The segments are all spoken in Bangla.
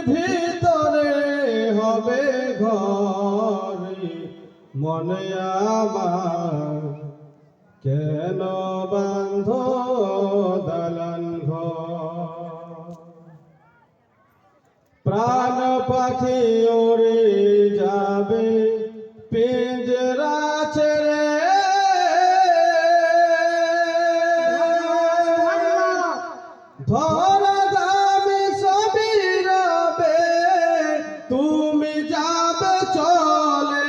ভিতরে হবে ঘর মনে আমার কেন বাঁধ দালান ঘর প্রাণ পাখি ওরে যাবে পিঞ্জরা ছেড়ে ধরা দামি সবই রবে তুমি যাবে চলে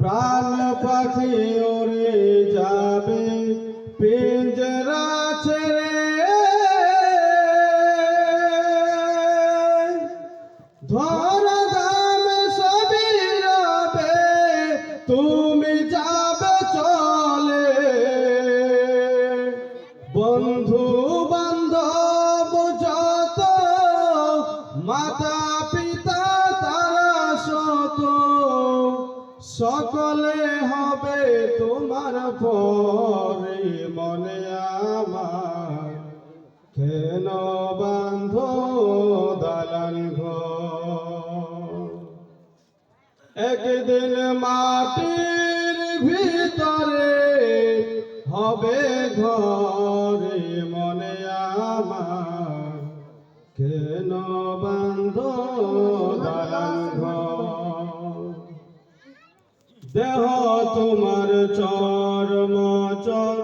প্রাণ পাখি ওরে যাবে পিঞ্জরা ছেড়ে ধরা দামি সবই রবে তুমি যাবে চলে বন্ধু বান্ধব যত মাতা পিতা তারা শত সকলে হবে তোমার পরে মনে আমার কেন বাঁধ দালান ঘর একদিন মাটির ভিতরে হবে ঘরে মনে আমার কেন বাঁধ দালান ঘর দেহ তোমার চর্ম চর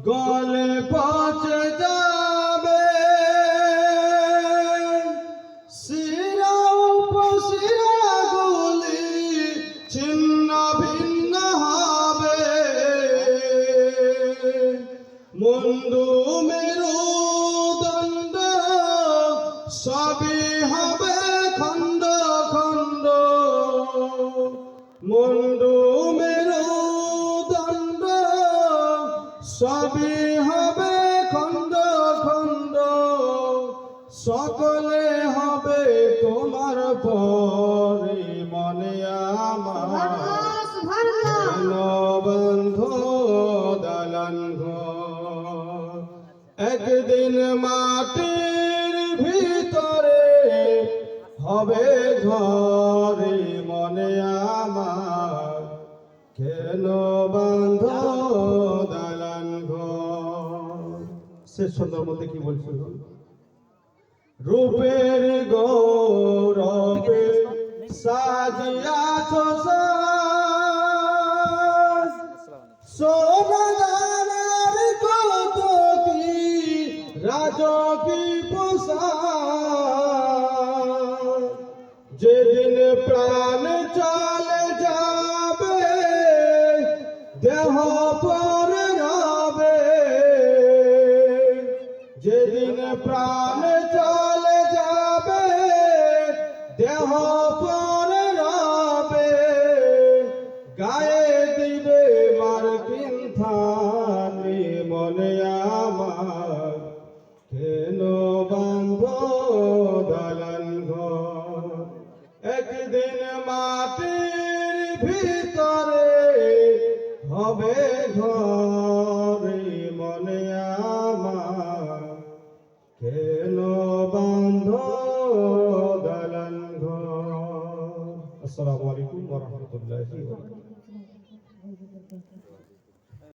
গলে পচে যাবে শিরা উপশিরা গুলি ছিন্ন ভিন্ন হবে মুন্ডু মেরুদণ্ড সবই হবে খণ্ড খণ্ড মুন্ডু মেরুদণ্ড সবই হবে খণ্ড খণ্ড সকলে হবে তোমার পরে মনে আমার কেন বাঁধ দালান ঘর একদিন মাটির ভিতরে হবে ঘরে মনে আমার কেন বাঁধ দালান ঘর শেষ সুন্দর মধ্যে কি বলছিল রূপের গৌরবে সাজিয়াছ সোনার কত কি রাজকি পোশাক যেদিন প্রাণ চলে যাবে দেহ পরে রবে যেদিন প্রাণ চলে যাবে দেহ পরে রবে গায়ে দিবে মার্কিন থানি মনে আমার কেন বাঁধ দালান ঘর একদিন মাটির ভিতরে হবে ঘরে মনে আমার কেন বাঁধ দালান ঘর আসসালামু আলাইকুম ওয়া রাহমাতুল্লাহি ওয়া বারাকাতুহু